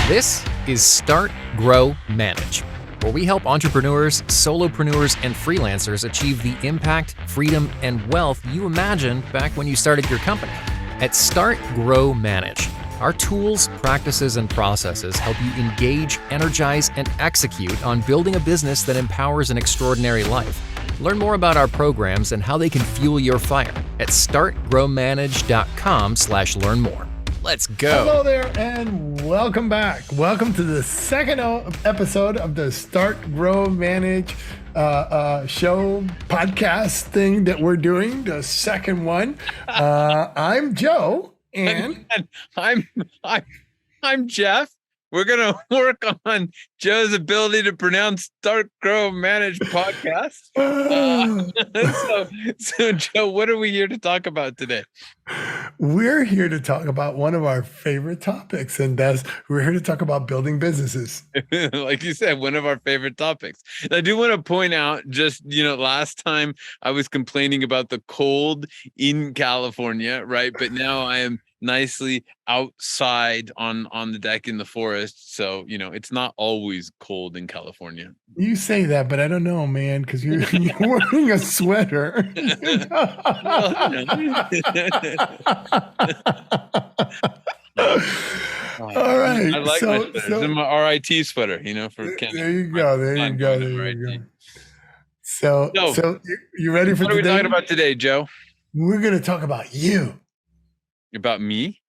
This is Start, Grow, Manage, where we help entrepreneurs, solopreneurs, and freelancers achieve the impact, freedom, and wealth you imagined back when you started your company. At Start, Grow, Manage, our tools, practices, and processes help you engage, energize, and execute on building a business that empowers an extraordinary life. Learn more about our programs and how they can fuel your fire at startgrowmanage.com/learn more. Let's go. Hello there and welcome back. Welcome to the second episode of the Start, Grow, Manage show podcast thing that we're doing, the second one. I'm Joe and I'm Jeff. We're going to work on Joe's ability to pronounce Start, Grow, Manage podcast. So Joe, what are we here to talk about today? We're here to talk about one of our favorite topics, and we're here to talk about building businesses. Like you said, one of our favorite topics. I do want to point out just, last time I was complaining about the cold in California, right? But now I am nicely outside on the deck in the forest. So, it's not always cold in California. You say that, but I don't know, man, because you're wearing a sweater. All right. I like my sweater. This is my RIT sweater, for Kenny. There you go. So you ready for today? What are we talking about today, Joe? We're going to talk about you. About me?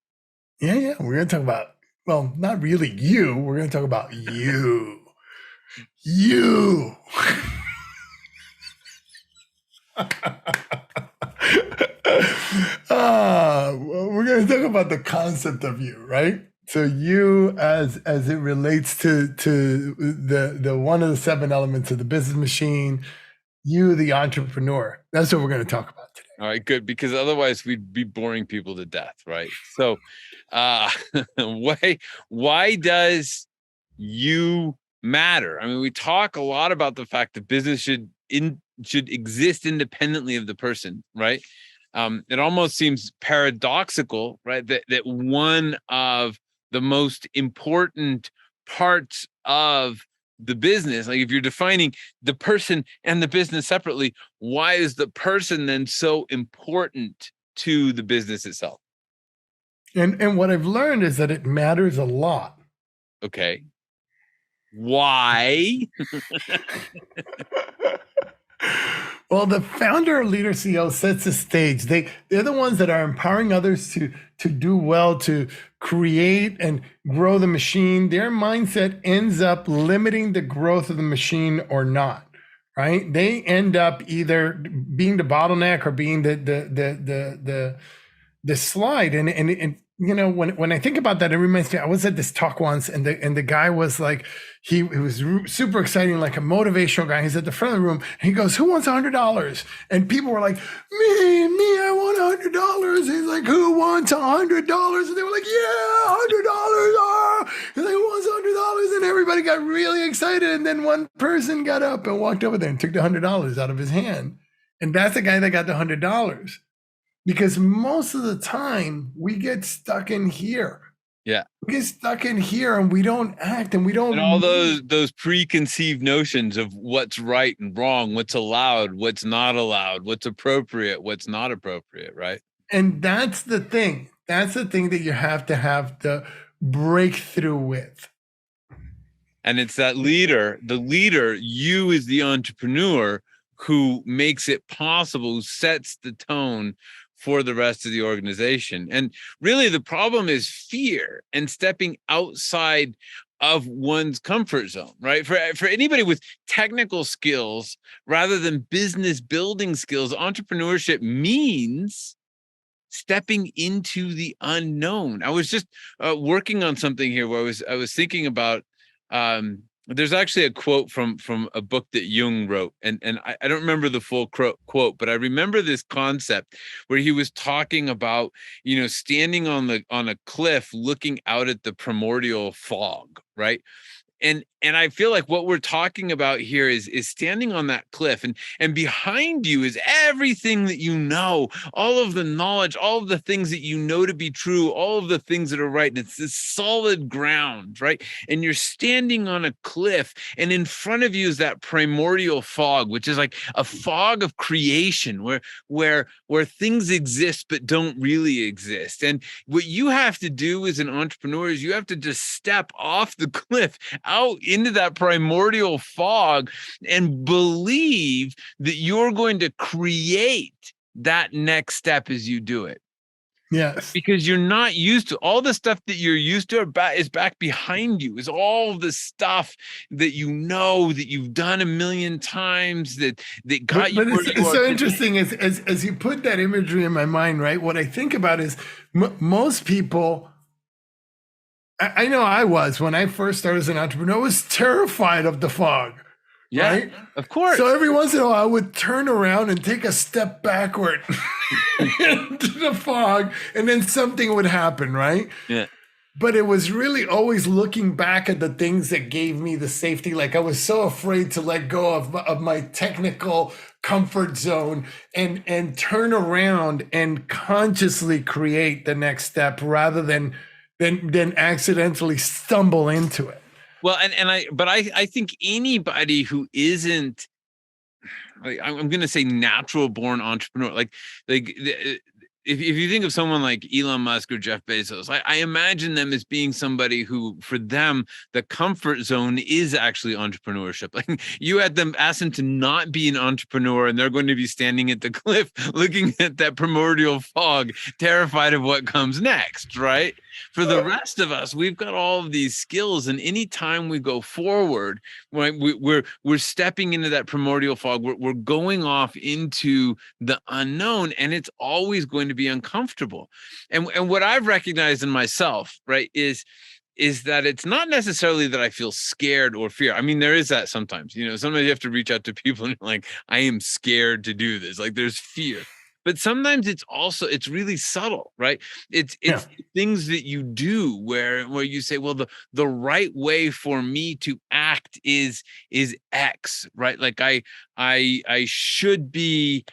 Yeah. We're going to talk about, well, not really you. We're going to talk about you. You. We're going to talk about the concept of you, right? So you, as it relates to the one of the 7 elements of the business machine, you, the entrepreneur. That's what we're going to talk about today. All right, good, because otherwise we'd be boring people to death, right? So, why does you matter? I mean, we talk a lot about the fact that business should exist independently of the person, right? It almost seems paradoxical, right? That one of the most important parts of the business, like if you're defining the person and the business separately, why is the person then so important to the business itself? And what I've learned is that it matters a lot. Okay. Why? Well, the founder or leader CEO sets the stage. They're the ones that are empowering others to do well, to create and grow the machine. Their mindset ends up limiting the growth of the machine or not, right? They end up either being the bottleneck or being the slide. And when I think about that, it reminds me, I was at this talk once and the guy was like, he was super exciting, like a motivational guy. He's at the front of the room and he goes, "Who wants $100?" And people were like, me, I want $100. He's like, "Who wants $100?" And they were like, "Yeah, $100. He's like, "Who wants $100?" And everybody got really excited. And then one person got up and walked over there and took the $100 out of his hand. And that's the guy that got the $100. Because most of the time we get stuck in here. Yeah. We get stuck in here and we don't act and we don't. And all those preconceived notions of what's right and wrong, what's allowed, what's not allowed, what's appropriate, what's not appropriate, right? And that's the thing. That's the thing that you have the breakthrough with. And it's that leader, you as the entrepreneur who makes it possible, who sets the tone for the rest of the organization. And really the problem is fear and stepping outside of one's comfort zone, right? For anybody with technical skills rather than business building skills, entrepreneurship means stepping into the unknown. I was just working on something here where I was thinking about there's actually a quote from a book that Jung wrote, and I don't remember the full quote, but I remember this concept where he was talking about, standing on a cliff looking out at the primordial fog, right? and I feel like what we're talking about here is standing on that cliff, and behind you is everything that you know, all of the knowledge, all of the things that you know to be true, all of the things that are right. And it's this solid ground, right? And you're standing on a cliff, and in front of you is that primordial fog, which is like a fog of creation, where things exist but don't really exist. And what you have to do as an entrepreneur is you have to just step off the cliff out into that primordial fog and believe that you're going to create that next step as you do it. Yes. Because you're not used to all the stuff that you're used to is back behind you, is all the stuff that you know, that you've done a million times, that got you. But it's so interesting as you put that imagery in my mind, right? What I think about is most people, I know I was, when I first started as an entrepreneur, I was terrified of the fog. Yeah, right? Of course. So every once in a while, I would turn around and take a step backward into the fog, and then something would happen, right? Yeah. But it was really always looking back at the things that gave me the safety. Like I was so afraid to let go of my technical comfort zone and turn around and consciously create the next step rather than accidentally stumble into it. Well, I think anybody who isn't, I'm going to say, natural born entrepreneur, like if you think of someone like Elon Musk or Jeff Bezos, I imagine them as being somebody who, for them, the comfort zone is actually entrepreneurship. Like you had them, ask them to not be an entrepreneur, and they're going to be standing at the cliff looking at that primordial fog, terrified of what comes next, right? For the rest of us, we've got all of these skills, and anytime we go forward, right, we're stepping into that primordial fog. We're going off into the unknown, and it's always going to be uncomfortable. And what I've recognized in myself, right, is that it's not necessarily that I feel scared or fear. I mean, there is that sometimes. Sometimes you have to reach out to people and you're like, I am scared to do this. Like there's fear. But sometimes it's really subtle, right? It's things that you do where you say, well, the right way for me to act is X, right? Like I should be,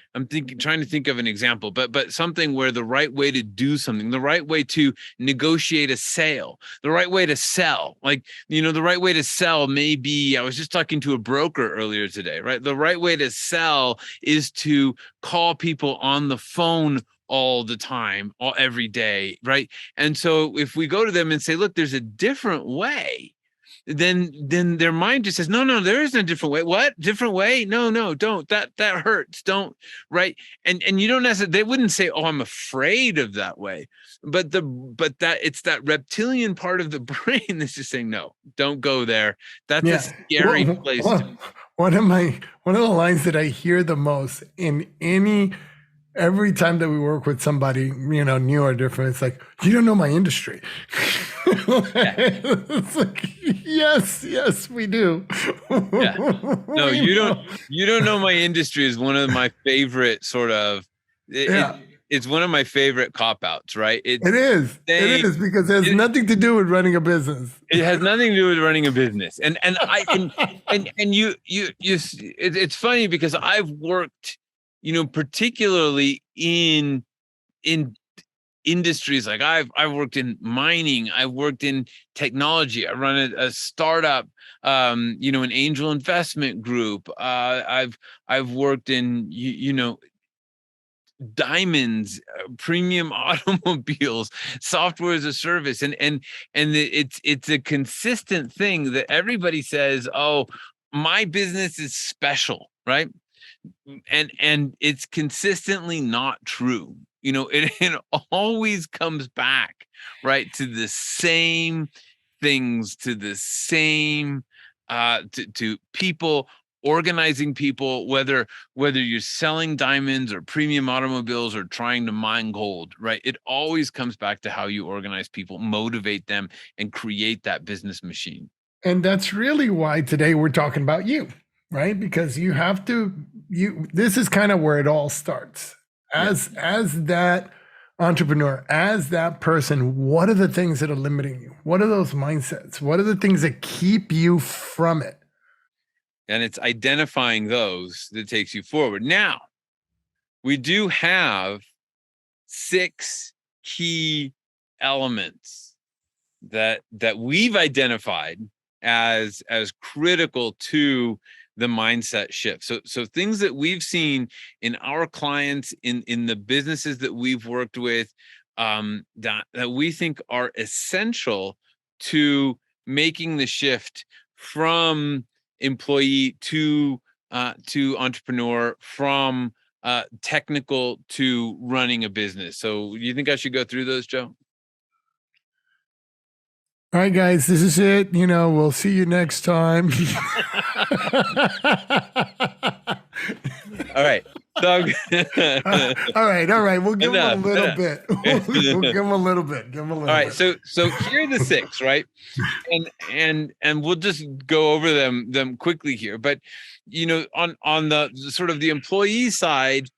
trying to think of an example, but something where the right way to do something, the right way to negotiate a sale, the right way to sell, like, the right way to sell may be, I was just talking to a broker earlier today, right? The right way to sell is to call people on the phone all the time, every day, right? And so if we go to them and say, look, there's a different way, then their mind just says, no, there isn't a different way. What? Different way? No, don't. That hurts. Don't, right? And you don't necessarily, they wouldn't say, oh, I'm afraid of that way. But that it's that reptilian part of the brain that's just saying, no, don't go there. That's a scary place. One of the lines that I hear the most every time that we work with somebody, new or different, it's like, you don't know my industry. It's like, yes, we do. Yeah. No, you don't know my industry is one of my favorite sort of, it's one of my favorite cop-outs, right? It is because it has nothing to do with running a business. It has nothing to do with running a business. And it's funny because I've worked, particularly in industries, like I've worked in mining, I've worked in technology, I run a startup, an angel investment group. I've worked in diamonds, premium automobiles, software as a service, and it's a consistent thing that everybody says, oh, my business is special, right? And it's consistently not true. It always comes back, right, to the same things, to the same to people, organizing people, whether you're selling diamonds or premium automobiles or trying to mine gold, right? It always comes back to how you organize people, motivate them, and create that business machine. And that's really why today we're talking about you, right? Because this is kind of where it all starts. As that entrepreneur, as that person, what are the things that are limiting you? What are those mindsets? What are the things that keep you from it? And it's identifying those that takes you forward. Now, we do have 6 key elements that we've identified as critical to the mindset shift. So things that we've seen in our clients, in the businesses that we've worked with, that we think are essential to making the shift from employee to entrepreneur, from technical to running a business. So you think I should go through those, Joe? All right, guys, this is it. We'll see you next time. All right, Doug. all right. We'll give him a little bit. We'll give him a little bit. All right. So here are the 6, right? And we'll just go over them quickly here. But on the sort of the employee side,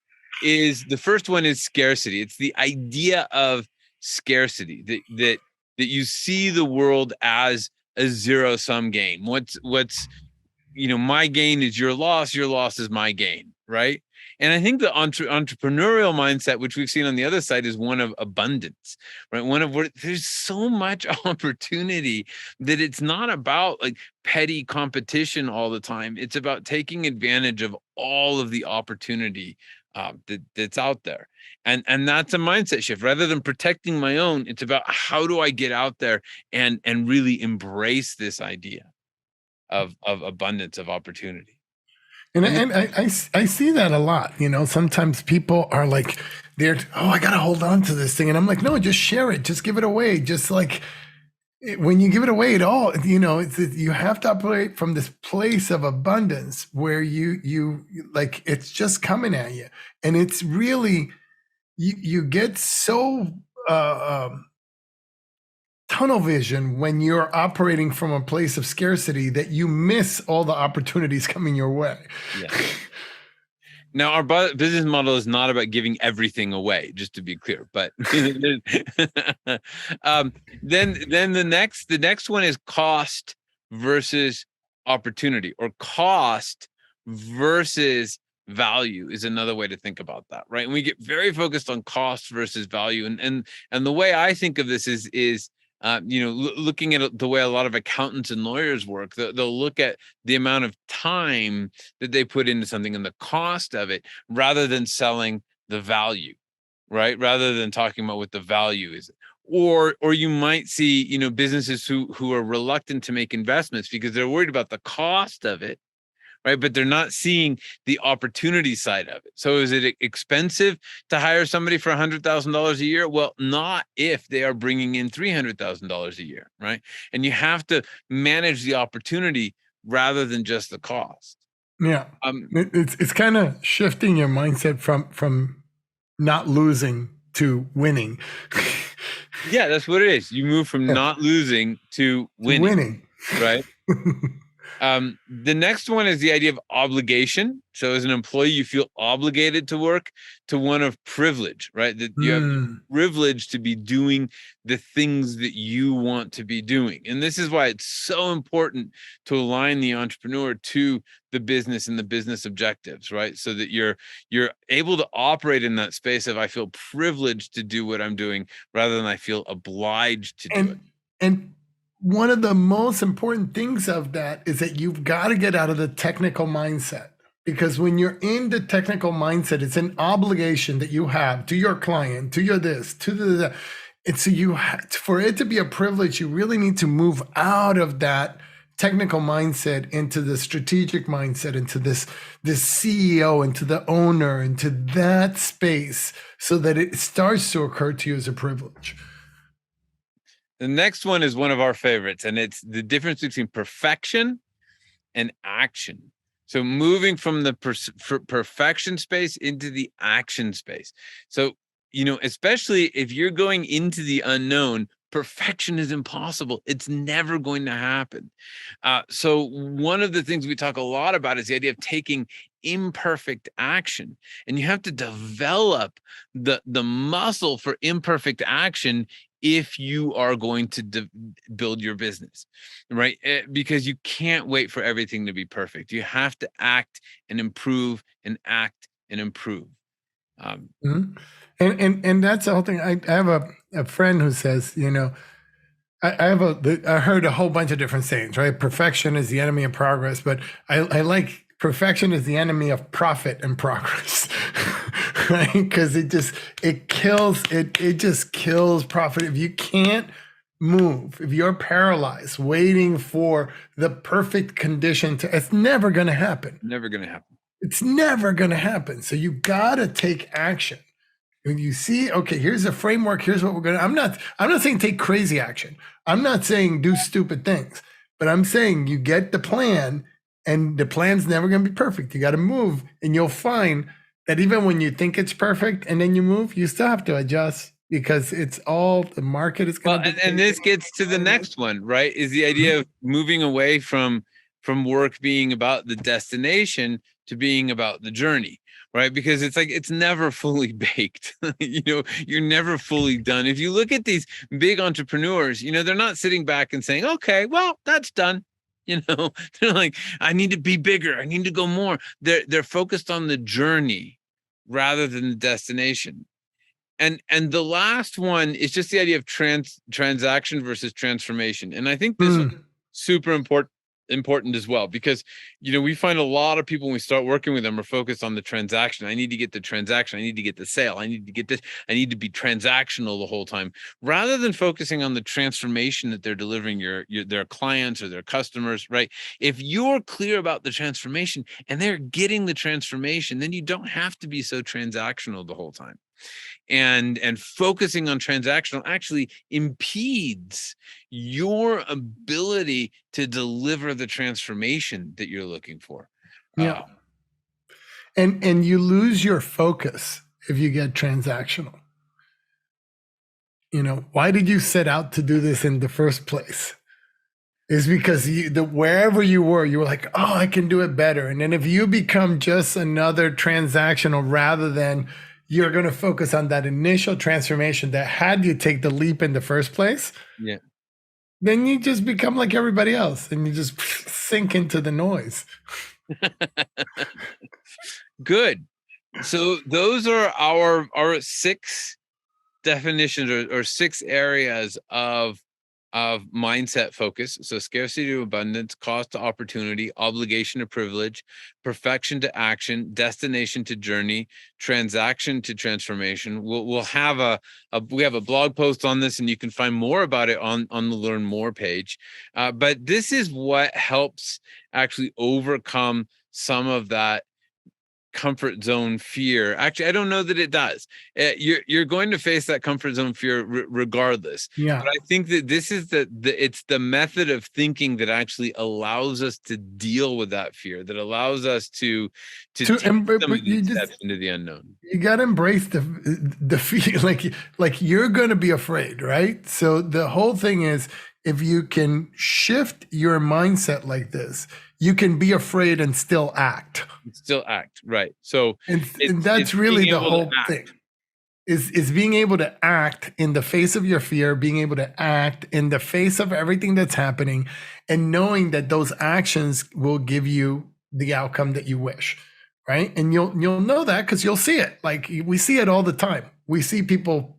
is the first one is scarcity. It's the idea of scarcity, that you see the world as a zero-sum game. What's my gain is your loss is my gain, right? And I think the entrepreneurial mindset, which we've seen on the other side, is one of abundance, right? One of where there's so much opportunity that it's not about like petty competition all the time. It's about taking advantage of all of the opportunity that's out there. And that's a mindset shift. Rather than protecting my own, it's about how do I get out there and really embrace this idea of abundance, of opportunity. And I see that a lot. Sometimes people are like, I got to hold on to this thing. And I'm like, no, just share it. Just give it away. Just like when you give it away at all, you have to operate from this place of abundance where you like, it's just coming at you. And it's really, you get so tunnel vision when you're operating from a place of scarcity that you miss all the opportunities coming your way. Yeah. Now, our business model is not about giving everything away, just to be clear. But then the next one is cost versus opportunity, or cost versus value is another way to think about that, right? And we get very focused on cost versus value, and the way I think of this is looking at the way a lot of accountants and lawyers work. They'll look at the amount of time that they put into something and the cost of it, rather than selling the value, right? Rather than talking about what the value is. Or you might see, businesses who are reluctant to make investments because they're worried about the cost of it, right? But they're not seeing the opportunity side of it. So is it expensive to hire somebody for $100,000 a year? Well, not if they are bringing in $300,000 a year, right? And you have to manage the opportunity rather than just the cost. Yeah, it's kind of shifting your mindset from not losing to winning. Yeah, that's what it is. You move from not losing to winning. Right? The next one is the idea of obligation. So as an employee, you feel obligated to work, to one of privilege, right? That you have the privilege to be doing the things that you want to be doing. And this is why it's so important to align the entrepreneur to the business and the business objectives, right? So that you're able to operate in that space of, I feel privileged to do what I'm doing, rather than I feel obliged to do it. And one of the most important things of that is that you've got to get out of the technical mindset, because when you're in the technical mindset, it's an obligation that you have to your client, to your this, to the. And so for it to be a privilege, you really need to move out of that technical mindset into the strategic mindset, into this CEO, into the owner, into that space, so that it starts to occur to you as a privilege. The next one is one of our favorites, and it's the difference between perfection and action. So moving from the perfection space into the action space. So, especially if you're going into the unknown, perfection is impossible. It's never going to happen. So one of the things we talk a lot about is the idea of taking imperfect action, and you have to develop the muscle for imperfect action if you are going to build your business, right? Because you can't wait for everything to be perfect. You have to act and improve and act and improve. Mhm. And that's the whole thing. I have a friend who says, I heard a whole bunch of different sayings, right? Perfection is the enemy of progress, but I like perfection is the enemy of profit and progress, right? Because it just kills profit. If you can't move, if you're paralyzed, waiting for the perfect condition it's never going to happen. Never going to happen. It's never going to happen. So you got to take action. When you see, okay, here's a framework, here's what we're going to, I'm not saying take crazy action. I'm not saying do stupid things, but I'm saying you get the plan, and the plan's never going to be perfect. You got to move, and you'll find that even when you think it's perfect and then you move, you still have to adjust, because it's all the market is going to. And this gets to the next one, right? Is the idea of moving away from work being about the destination to being about the journey, right? Because it's like, it's never fully baked. You're never fully done. If you look at these big entrepreneurs, they're not sitting back and saying, okay, well, that's done. They're like, I need to be bigger. I need to go more. They're focused on the journey rather than the destination. And the last one is just the idea of transaction versus transformation. And I think this is super important as well, because we find a lot of people when we start working with them are focused on the transaction. I need to get the transaction. I need to get the sale. I need to get this. I need to be transactional the whole time, rather than focusing on the transformation that they're delivering their clients or their customers, right? If you're clear about the transformation and they're getting the transformation, then you don't have to be so transactional the whole time. And focusing on transactional actually impedes your ability to deliver the transformation that you're looking for. Yeah. And you lose your focus if you get transactional. Why did you set out to do this in the first place? Is because wherever you were like, oh, I can do it better. And then if you become just another transactional, rather than you're going to focus on that initial transformation that had you take the leap in the first place, then you just become like everybody else, and you just sink into the noise. Good. So those are our 6 definitions or 6 areas of mindset focus. So scarcity to abundance, cost to opportunity, obligation to privilege, perfection to action, destination to journey, transaction to transformation. We'll have we have a blog post on this, and you can find more about it on the Learn More page. But this is what helps actually overcome some of that comfort zone fear. Actually, I don't know that it does. You're going to face that comfort zone fear regardless. Yeah. But I think that this is it's the method of thinking that actually allows us to deal with that fear, that allows us to take some of these steps into the unknown. You got to embrace the fear. Like you're going to be afraid, right? So the whole thing is, if you can shift your mindset like this, you can be afraid and still act. Still act, right? So, and that's really the whole thing. Is being able to act in the face of your fear, being able to act in the face of everything that's happening, and knowing that those actions will give you the outcome that you wish, right? And you'll know that because you'll see it. Like we see it all the time. We see people.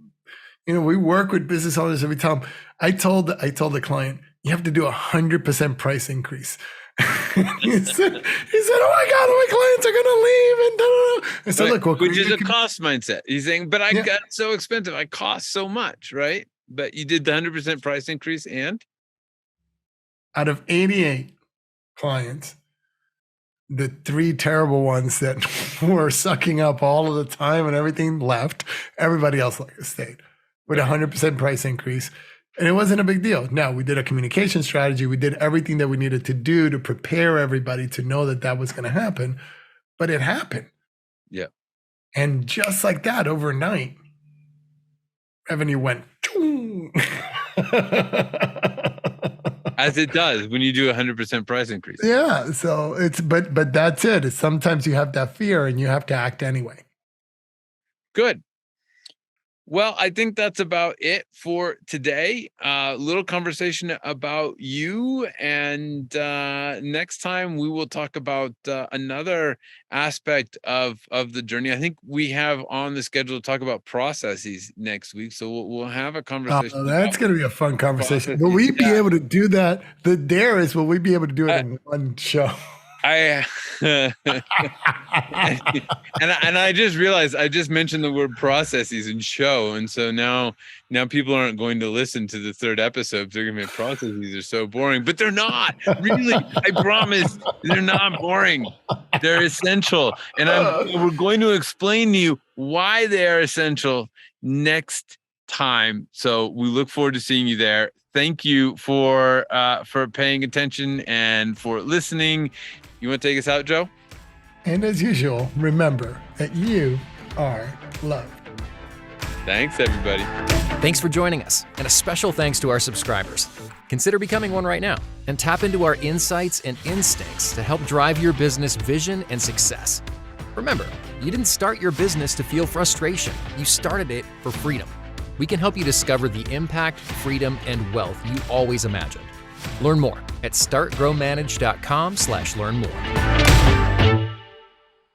We work with business owners every time. I told the client, you have to do 100% price increase. he said, oh my God, my clients are going to leave. And I said, look, which is a cost mindset. He's saying, but I got so expensive. I cost so much, right? But you did the 100% price increase, and? Out of 88 clients, the 3 terrible ones that were sucking up all of the time and everything left, everybody else stayed with 100% price increase. And it wasn't a big deal. Now, we did a communication strategy. We did everything that we needed to do to prepare everybody to know that was going to happen. But it happened. Yeah. And just like that, overnight, revenue went. As it does when you do 100% price increase. Yeah. So but that's it. It's sometimes you have that fear and you have to act anyway. Good. Well, I think that's about it for today. Little conversation about you, and next time we will talk about another aspect of the journey. I think we have on the schedule to talk about processes next week, so we'll have a conversation. That's going to be a fun conversation. Will we be able to do that? The dare is, will we be able to do it in one show? And I just realized I just mentioned the word processes and show, and so now people aren't going to listen to the third episode. They're gonna be processes are so boring, but they're not. Really, I promise, they're not boring. They're essential, and we're going to explain to you why they are essential next time. So we look forward to seeing you there. Thank you for paying attention and for listening. You want to take us out, Joe? And as usual, remember that you are loved. Thanks, everybody. Thanks for joining us, and a special thanks to our subscribers. Consider becoming one right now and tap into our insights and instincts to help drive your business vision and success. Remember, you didn't start your business to feel frustration. You started it for freedom. We can help you discover the impact, freedom, and wealth you always imagined. Learn more at startgrowmanage.com/learn more.